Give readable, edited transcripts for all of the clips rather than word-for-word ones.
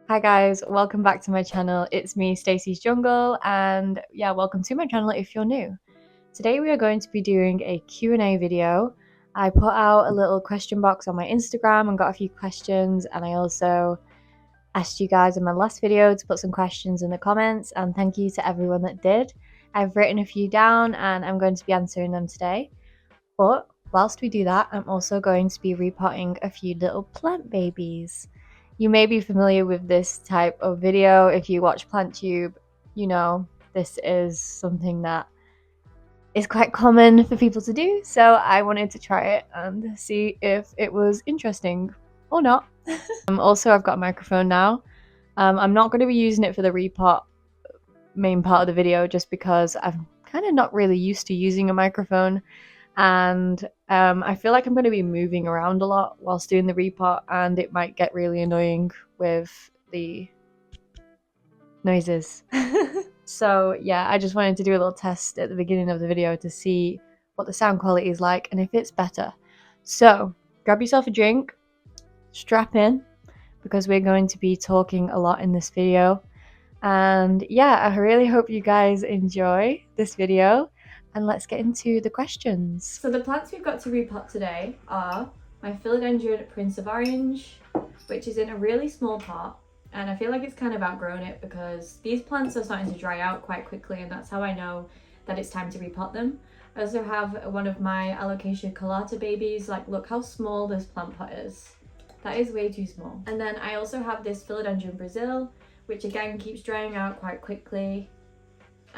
Hi guys, welcome back to my channel. It's me, Stacey's Jungle, and yeah, welcome to my channel if you're new. Today we are going to be doing a Q&A video. I put out a little question box on my Instagram and got a few questions, and I also asked you guys in my last video to put some questions in the comments, and thank you to everyone that did. I've written a few down and I'm going to be answering them today. But whilst we do that, I'm also going to be repotting a few little plant babies. You may be familiar with this type of video. If you watch PlantTube, you know this is something that is quite common for people to do. So I wanted to try it and see if it was interesting or not. Also, I've got a microphone now. I'm not going to be using it for the repot main part of the video just because I'm kind of not really used to using a microphone. And I feel like I'm going to be moving around a lot whilst doing the repot, and it might get really annoying with the noises. So yeah, I just wanted to do a little test at the beginning of the video to see what the sound quality is like and if it's better. So grab yourself a drink, strap in, because we're going to be talking a lot in this video. And yeah, I really hope you guys enjoy this video. And let's get into the questions. So the plants we've got to repot today are my philodendron Prince of Orange, which is in a really small pot, and I feel like it's kind of outgrown it because these plants are starting to dry out quite quickly, and that's how I know that it's time to repot them. I also have one of my Alocasia colata babies. Like, look how small this plant pot is. That is way too small. And then I also have this philodendron Brazil, which again keeps drying out quite quickly,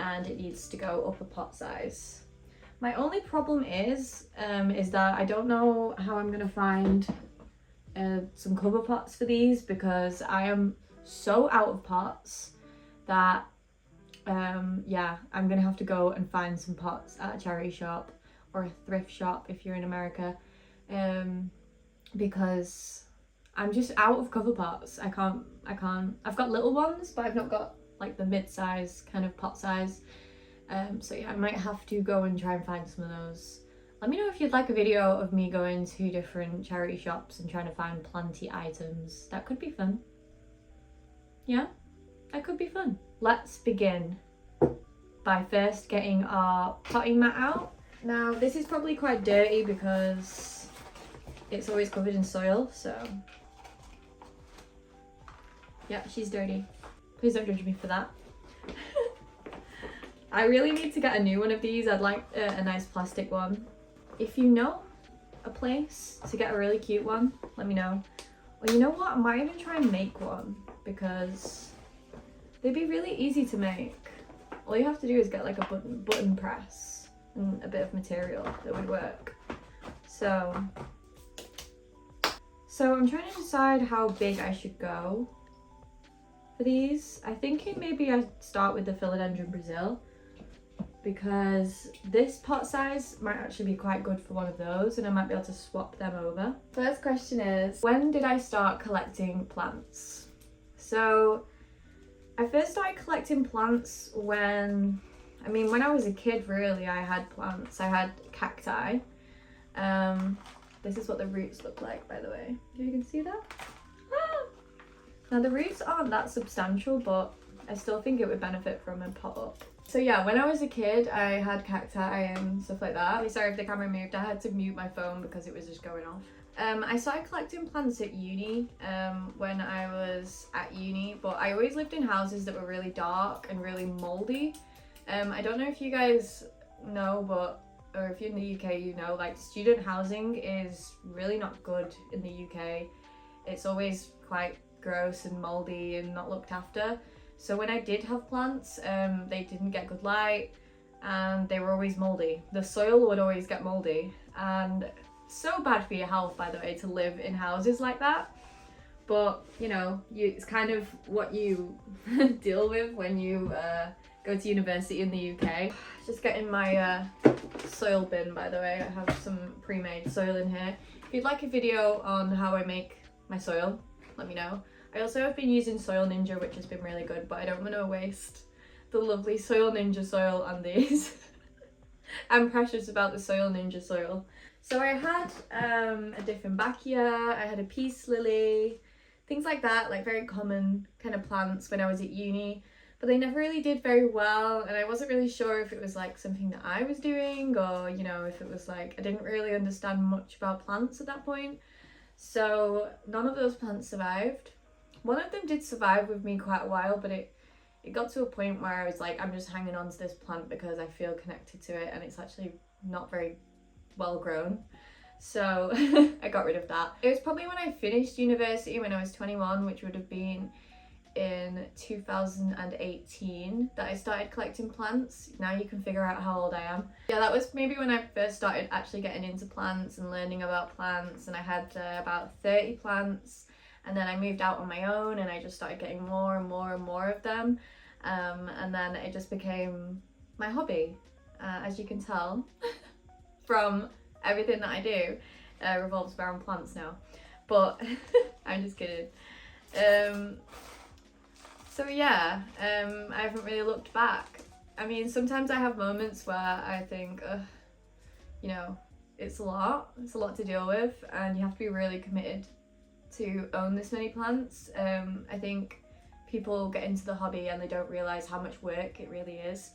and it needs to go up a pot size. My only problem is that I don't know how I'm gonna find some cover pots for these, because I am so out of pots that yeah, I'm gonna have to go and find some pots at a charity shop or a thrift shop if you're in America, because I'm just out of cover pots. I can't, I've got little ones, but I've not got like the mid-size kind of pot size. So yeah, I might have to go and try and find some of those. Let me know if you'd like a video of me going to different charity shops and trying to find planty items. That could be fun. Yeah, that could be fun. Let's begin by first getting our potting mat out. Now, this is probably quite dirty because it's always covered in soil, so yeah, she's dirty. Please don't judge me for that. I really need to get a new one of these. I'd like a nice plastic one. If you know a place to get a really cute one, let me know. Or you know what, I might even try and make one, because they'd be really easy to make. All you have to do is get like a button press and a bit of material that would work. So I'm trying to decide how big I should go for these. I think maybe I start with the philodendron Brazil, because this pot size might actually be quite good for one of those, and I might be able to swap them over. First question is, when did I start collecting plants? So I first started collecting plants when I was a kid, really. I had plants. I had cacti. This is what the roots look like, by the way. You can see that? Ah! Now the roots aren't that substantial, but I still think it would benefit from a pot up. So yeah, when I was a kid, I had cacti and stuff like that. Sorry if the camera moved, I had to mute my phone because it was just going off. I started collecting plants at uni, when I was at uni, but I always lived in houses that were really dark and really mouldy. I don't know if you guys know, or if you're in the UK, you know, like, student housing is really not good in the UK. It's always quite gross and mouldy and not looked after. So when I did have plants, they didn't get good light and they were always mouldy. The soil would always get mouldy, and so bad for your health, by the way, to live in houses like that. But you know, it's kind of what you deal with when you go to university in the UK. Just getting my soil bin, by the way. I have some pre-made soil in here. If you'd like a video on how I make my soil, let me know. I also have been using Soil Ninja, which has been really good, but I don't want to waste the lovely Soil Ninja soil on these. I'm precious about the Soil Ninja soil. So I had a Dieffenbachia, I had a peace lily, things like that, like very common kind of plants when I was at uni, but they never really did very well, and I wasn't really sure if it was like something that I was doing, or you know, if it was like I didn't really understand much about plants at that point. So none of those plants survived. One of them did survive with me quite a while, but it got to a point where I was like, I'm just hanging on to this plant because I feel connected to it, and it's actually not very well grown. So I got rid of that. It was probably when I finished university, when I was 21, which would have been in 2018, that I started collecting plants. Now you can figure out how old I am. Yeah, that was maybe when I first started actually getting into plants and learning about plants, and I had about 30 plants, and then I moved out on my own and I just started getting more and more and more of them, and then it just became my hobby, as you can tell from everything that I do. Revolves around plants now, but I'm just kidding. So yeah, I haven't really looked back. I mean, sometimes I have moments where I think, you know, it's a lot to deal with, and you have to be really committed to own this many plants. I think people get into the hobby and they don't realise how much work it really is.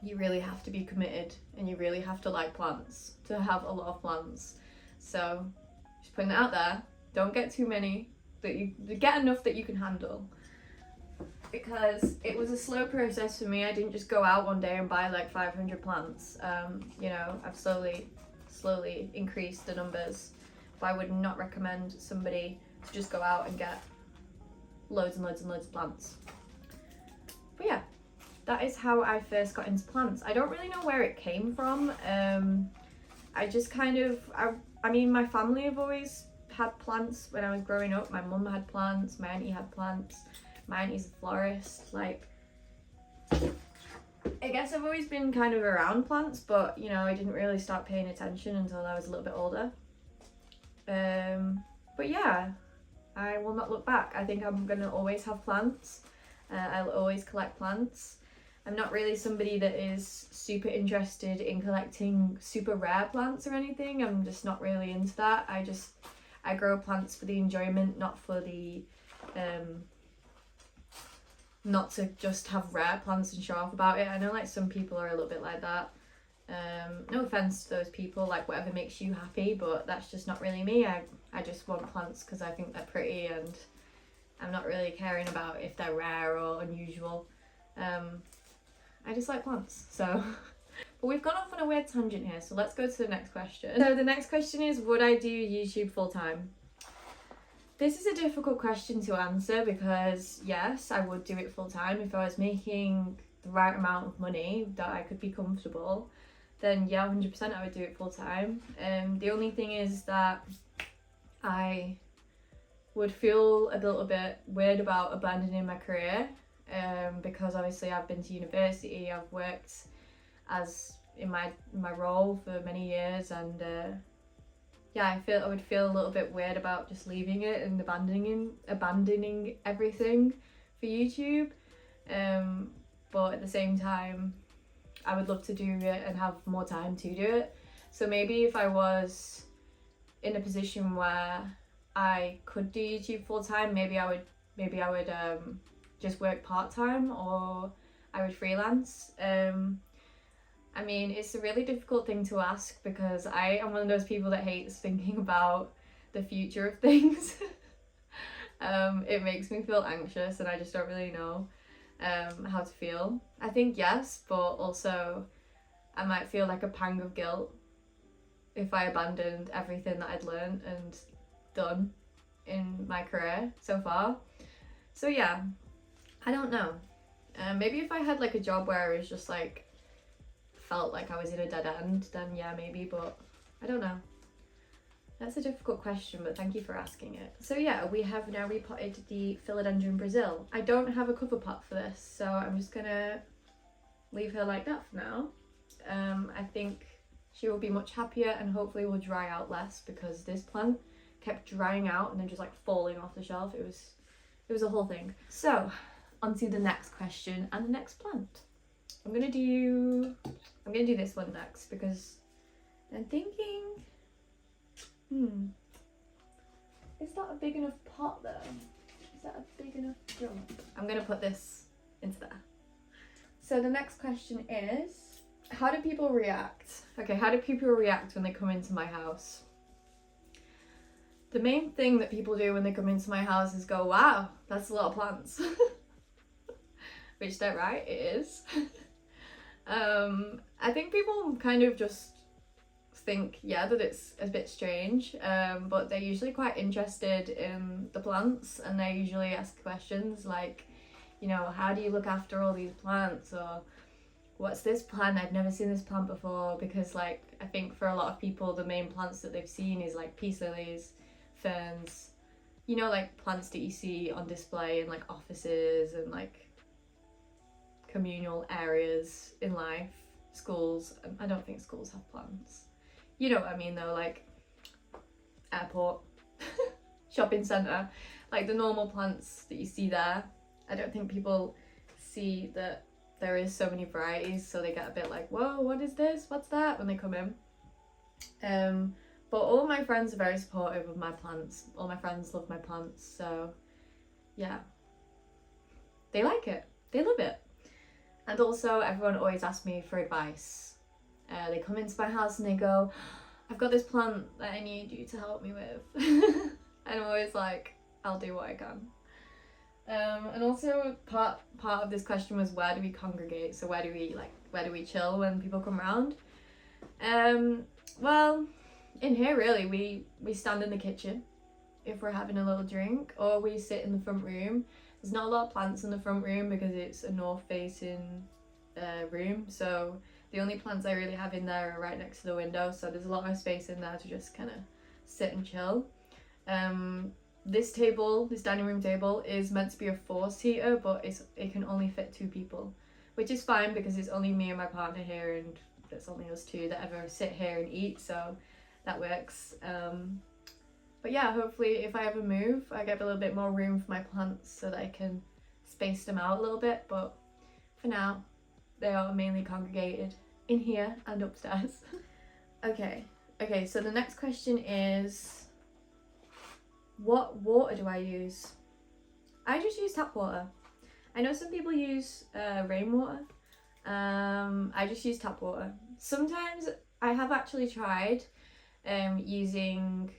You really have to be committed, and you really have to like plants to have a lot of plants. So just putting it out there, don't get too many, that you get enough that you can handle, because it was a slow process for me. I didn't just go out one day and buy like 500 plants. You know, I've slowly increased the numbers, but I would not recommend somebody to just go out and get loads and loads and loads of plants. But yeah, that is how I first got into plants. I don't really know where it came from. I just kind of, I mean, my family have always had plants when I was growing up. My mum had plants, my auntie had plants, my auntie's a florist. Like, I guess I've always been kind of around plants, but you know, I didn't really start paying attention until I was a little bit older. But yeah, I will not look back. I think I'm gonna always have plants. I'll always collect plants. I'm not really somebody that is super interested in collecting super rare plants or anything. I'm just not really into that. I grow plants for the enjoyment, not for the not to just have rare plants and show off about it. I know like some people are a little bit like that. No offense to those people, like whatever makes you happy, but that's just not really me. I just want plants because I think they're pretty, and I'm not really caring about if they're rare or unusual. I just like plants, so. But we've gone off on a weird tangent here, so let's go to the next question. So the next question is, would I do YouTube full time? This is a difficult question to answer, because yes, I would do it full time if I was making the right amount of money that I could be comfortable. Then yeah, 100% I would do it full time. The only thing is that I would feel a little bit weird about abandoning my career, because obviously I've been to university, I've worked as in my role for many years, and yeah, I would feel a little bit weird about just leaving it and abandoning everything for YouTube. But at the same time, I would love to do it and have more time to do it. So maybe if I was in a position where I could do YouTube full time, maybe I would just work part time, or I would freelance. I mean, it's a really difficult thing to ask, because I am one of those people that hates thinking about the future of things. It makes me feel anxious, and I just don't really know how to feel. I think yes, but also I might feel like a pang of guilt if I abandoned everything that I'd learned and done in my career so far. So yeah, I don't know. Maybe if I had like a job where I was just like felt like I was in a dead end, then yeah, maybe, but I don't know. That's a difficult question, but thank you for asking it. So yeah, we have now repotted the Philodendron Brazil. I don't have a cover pot for this, so I'm just gonna leave her like that for now. I think she will be much happier, and hopefully will dry out less, because this plant kept drying out and then just like falling off the shelf. It was a whole thing. So on to the next question and the next plant. I'm gonna do this one next, because I'm thinking, Is that a big enough pot though? Is that a big enough jump? I'm gonna put this into there. So the next question is, how do people react? Okay, how do people react when they come into my house? The main thing that people do when they come into my house is go, wow, that's a lot of plants. Which they're right, it is. I think people kind of just think, yeah, that it's a bit strange, but they're usually quite interested in the plants, and they usually ask questions like, you know, how do you look after all these plants, or what's this plant, I've never seen this plant before, because like I think for a lot of people the main plants that they've seen is like peace lilies, ferns, you know, like plants that you see on display in like offices and like communal areas in life, schools. I don't think schools have plants. You know what I mean though, like airport, shopping centre, like the normal plants that you see there. I don't think people see that there is so many varieties, so they get a bit like, whoa, what is this? What's that? When they come in. But all of my friends are very supportive of my plants. All my friends love my plants, so yeah. They like it. They love it. And also everyone always asks me for advice. They come into my house and they go, I've got this plant that I need you to help me with. And I'm always like, I'll do what I can. And also part of this question was, where do we congregate? So where do we chill when people come around? Well, in here really, we stand in the kitchen if we're having a little drink, or we sit in the front room. There's not a lot of plants in the front room because it's a north facing room, so the only plants I really have in there are right next to the window, so there's a lot of space in there to just kind of sit and chill. This dining room table is meant to be a 4-seater, but it can only fit 2 people, which is fine because it's only me and my partner here, and there's only us 2 that ever sit here and eat, so that works. But yeah, hopefully if I ever move, I get a little bit more room for my plants so that I can space them out a little bit, but for now, they are mainly congregated in here and upstairs. Okay, so the next question is, what water do I use? I just use tap water. I know some people use rainwater. I just use tap water. Sometimes I have actually tried using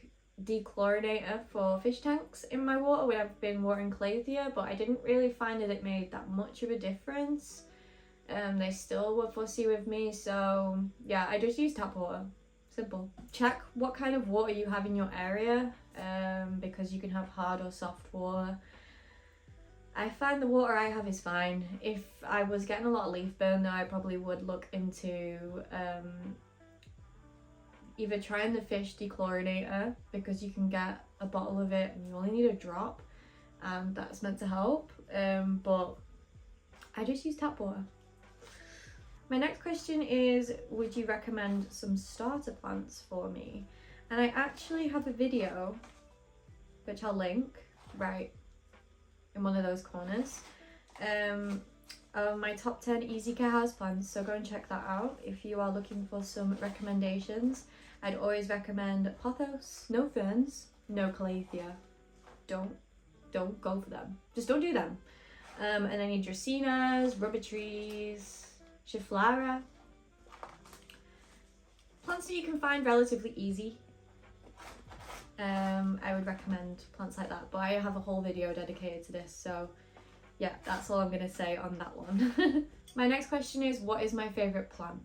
dechlorinator for fish tanks in my water when I've been watering Calathea, but I didn't really find that it made that much of a difference. They still were fussy with me, so yeah, I just use tap water. Simple. Check what kind of water you have in your area, because you can have hard or soft water. I find the water I have is fine. If I was getting a lot of leaf burn though, I probably would look into either trying the fish dechlorinator, because you can get a bottle of it and you only need a drop, and that's meant to help, but I just use tap water. My next question is, would you recommend some starter plants for me? And I actually have a video, which I'll link right in one of those corners, of my top 10 easy care houseplants, so go and check that out if you are looking for some recommendations. I'd always recommend pothos, no ferns, no Calathea. Don't go for them. Just don't do them. And I need dracaenas, rubber trees, Schefflera. Plants that you can find relatively easy. I would recommend plants like that, but I have a whole video dedicated to this, so yeah, that's all I'm gonna say on that one. My next question is, what is my favourite plant?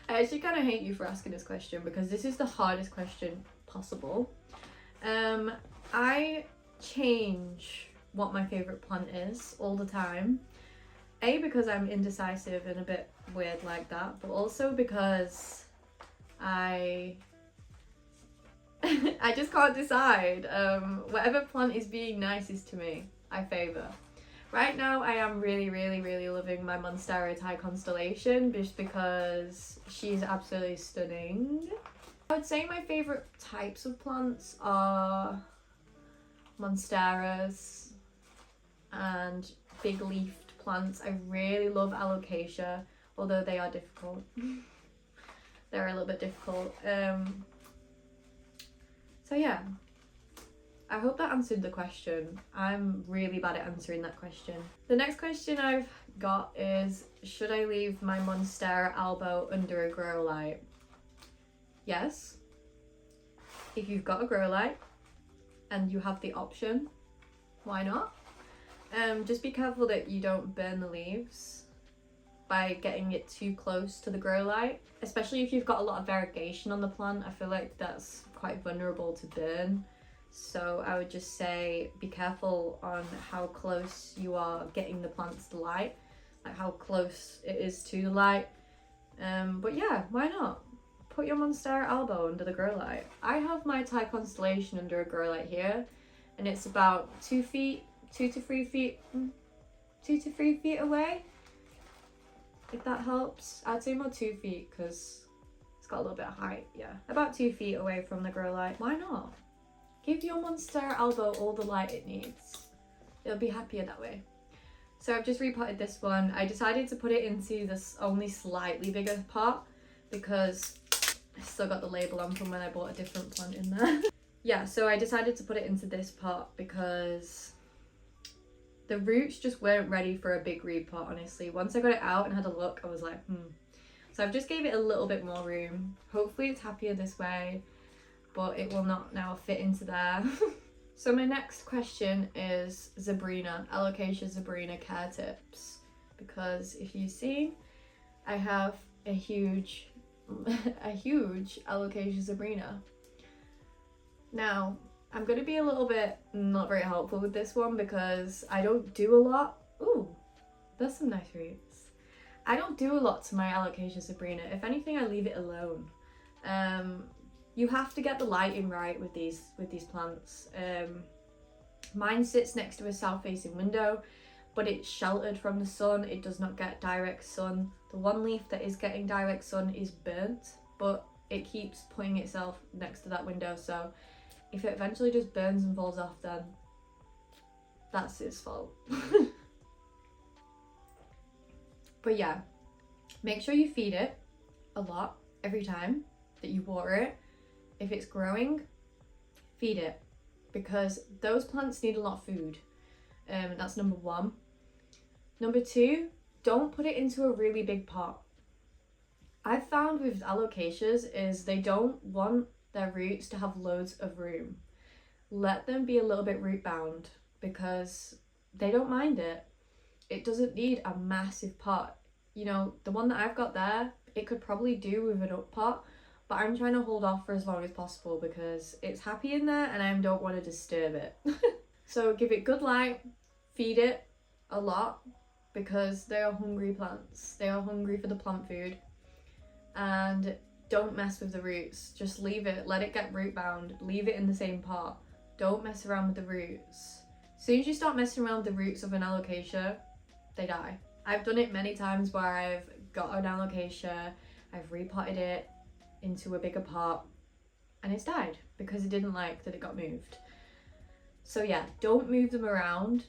I actually kind of hate you for asking this question because this is the hardest question possible. I change what my favourite plant is all the time. A, because I'm indecisive and a bit weird like that, but also because I just can't decide. Whatever plant is being nicest to me, I favour. Right now I am really loving my Monstera Thai constellation, just because she's absolutely stunning. I would say my favourite types of plants are Monsteras and big leafed plants. I really love alocasia, although they are difficult. They're a little bit difficult. So So yeah, I hope that answered the question. I'm really bad at answering that question. The next question I've got is, should I leave my Monstera albo under a grow light? Yes. If you've got a grow light and you have the option, why not? Just be careful that you don't burn the leaves by getting it too close to the grow light, especially if you've got a lot of variegation on the plant. I feel like that's quite vulnerable to burn. So I would just say be careful on how close you are getting the plants to light, like how close it is to the light. But yeah, why not? Put your Monstera albo under the grow light. I have my Thai constellation under a grow light here, and it's about 2 to 3 feet away, if that helps. I'd say more 2 feet because it's got a little bit of height. Yeah, about 2 feet away from the grow light. Why not? Give your Monstera albo all the light it needs. It'll be happier that way. So I've just repotted this one. I decided to put it into this only slightly bigger pot because I still got the label on from when I bought a different plant in there. Yeah, so I decided to put it into this pot because the roots just weren't ready for a big repot, honestly. Once I got it out and had a look, I was like, So I've just gave it a little bit more room. Hopefully it's happier this way, but it will not now fit into there. So my next question is Zebrina, Alocasia zebrina care tips. Because if you've seen, I have a huge Alocasia zebrina. Now, I'm going to be a little bit not very helpful with this one because I don't do a lot. Ooh, there's some nice roots. I don't do a lot to my Alocasia zebrina. If anything, I leave it alone. You have to get the lighting right with these plants. Mine sits next to a south-facing window, but it's sheltered from the sun. It does not get direct sun. The one leaf that is getting direct sun is burnt, but it keeps putting itself next to that window, so if it eventually just burns and falls off, then that's its fault. But yeah, make sure you feed it a lot every time that you water it. If it's growing, feed it, because those plants need a lot of food. That's number one. Number two, don't put it into a really big pot. I've found with alocasias is they don't want their roots to have loads of room. Let them be a little bit root bound because they don't mind it. It doesn't need a massive pot. You know, the one that I've got there, it could probably do with an up pot, but I'm trying to hold off for as long as possible because it's happy in there and I don't want to disturb it. So give it good light, feed it a lot because they are hungry plants. They are hungry for the plant food. And don't mess with the roots. Just leave it, let it get root bound, leave it in the same pot. Don't mess around with the roots. As soon as you start messing around with the roots of an alocasia, they die. I've done it many times where I've got an alocasia, I've repotted it into a bigger pot, and it's died because it didn't like that it got moved. So yeah, don't move them around.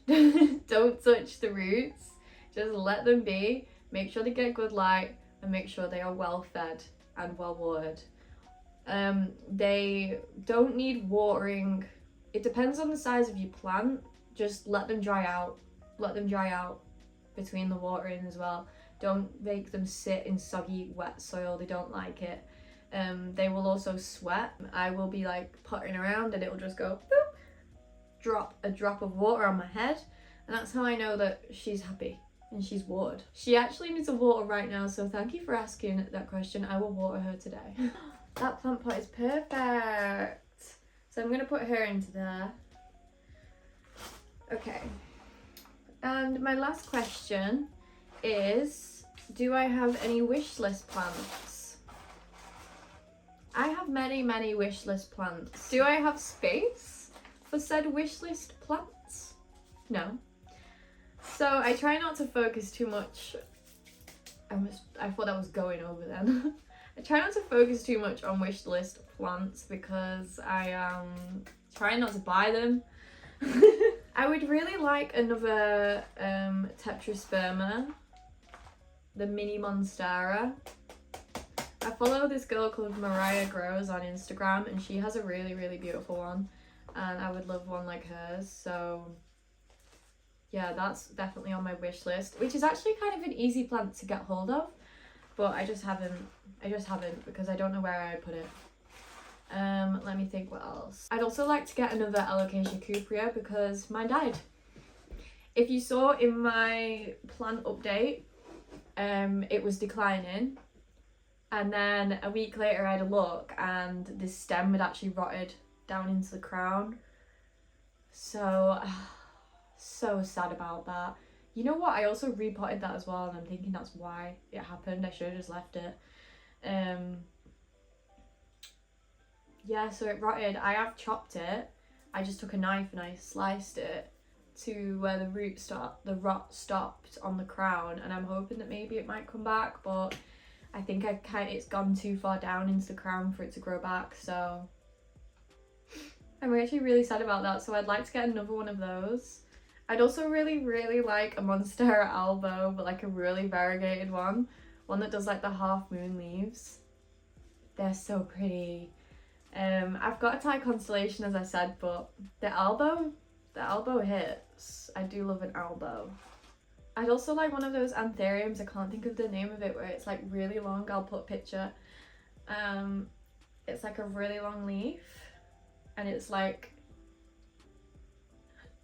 Don't touch the roots. Just let them be. Make sure they get good light and make sure they are well fed and well watered. They don't need watering. It depends on the size of your plant. Just let them dry out. Let them dry out between the watering as well. Don't make them sit in soggy, wet soil. They don't like it. They will also sweat. I will be like pottering around and it will just go boop, drop a drop of water on my head, and that's how I know that she's happy and she's watered. She actually needs a water right now, so thank you for asking that question. I will water her today. That plant pot is perfect. So I'm gonna put her into there. Okay. And my last question is, do I have any wish list plants? I have many, many wish list plants. Do I have space for said wish list plants? No. So I try not to focus too much. I thought that was going over then. I try not to focus too much on wish list plants because I try not to buy them. I would really like another tetrasperma, the mini monstera. I follow this girl called Mariah Grows on Instagram, and she has a really, really beautiful one, and I would love one like hers. So yeah, that's definitely on my wish list, which is actually kind of an easy plant to get hold of, but I just haven't because I don't know where I'd put it. Let me think what else. I'd also like to get another Alocasia cuprea because mine died. If you saw in my plant update, it was declining, and then a week later I had a look and this stem had actually rotted down into the crown. So so sad about that. You know what, I also repotted that as well, and I'm thinking that's why it happened. I should have just left it. Yeah, so it rotted. I have chopped it. I just took a knife and I sliced it to where the rot stopped on the crown, and I'm hoping that maybe it might come back, but I think it's gone too far down into the crown for it to grow back, so I'm actually really sad about that. So I'd like to get another one of those. I'd also really, really like a Monstera albo, but like a really variegated one that does like the half moon leaves. They're so pretty. I've got a Thai constellation, as I said, but the albo hits. I do love an albo. I'd also like one of those anthuriums, I can't think of the name of it, where it's like really long. I'll put a picture. It's like a really long leaf, and it's like,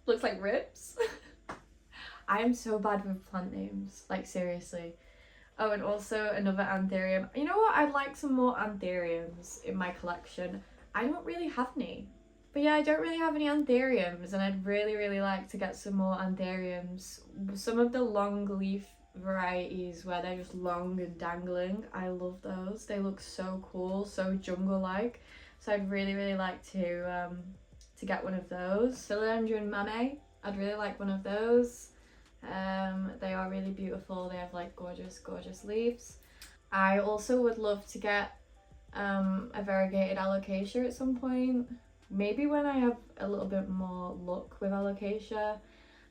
looks like ribs. I am so bad with plant names, like seriously. Oh, and also another anthurium. You know what? I'd like some more anthuriums in my collection. I don't really have any. But yeah, I don't really have any anthuriums, and I'd really, really like to get some more anthuriums. Some of the long leaf varieties where they're just long and dangling, I love those. They look so cool, so jungle-like. So I'd really, really like to get one of those. Philodendron mame, I'd really like one of those. They are really beautiful. They have like gorgeous, gorgeous leaves. I also would love to get a variegated alocasia at some point. Maybe when I have a little bit more luck with alocasia.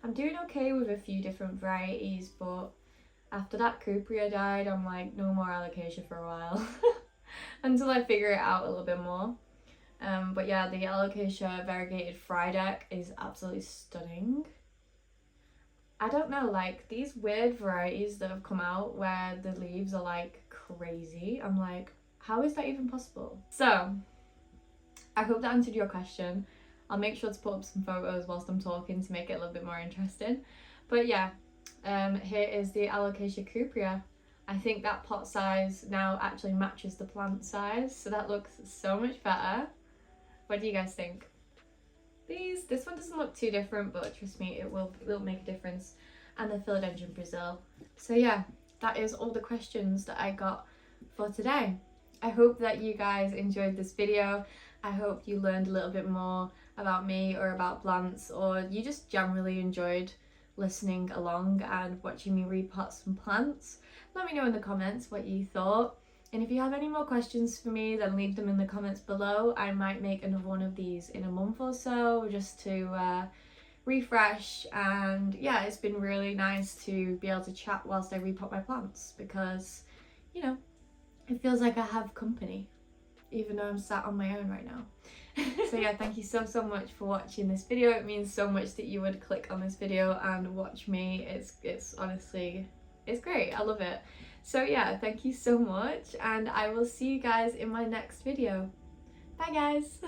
I'm doing okay with a few different varieties, but after that cuprea died, I'm like, no more alocasia for a while until I figure it out a little bit more. But yeah, the alocasia variegated Frydek is absolutely stunning. I don't know, like these weird varieties that have come out where the leaves are like crazy. I'm like, how is that even possible? So I hope that answered your question. I'll make sure to put up some photos whilst I'm talking to make it a little bit more interesting. But yeah, here is the Alocasia cuprea. I think that pot size now actually matches the plant size, so that looks so much better. What do you guys think? This one doesn't look too different, but trust me, it will make a difference. And the Philodendron Brazil. So yeah, that is all the questions that I got for today. I hope that you guys enjoyed this video. I hope you learned a little bit more about me or about plants, or you just generally enjoyed listening along and watching me repot some plants. Let me know in the comments what you thought. And if you have any more questions for me, then leave them in the comments below. I might make another one of these in a month or so, just to refresh. And yeah, it's been really nice to be able to chat whilst I repot my plants, because, you know, it feels like I have company, even though I'm sat on my own right now. So yeah, thank you so much for watching this video. It means so much that you would click on this video and watch me. It's honestly, it's great. I love it. So yeah, thank you so much, and I will see you guys in my next video. Bye guys.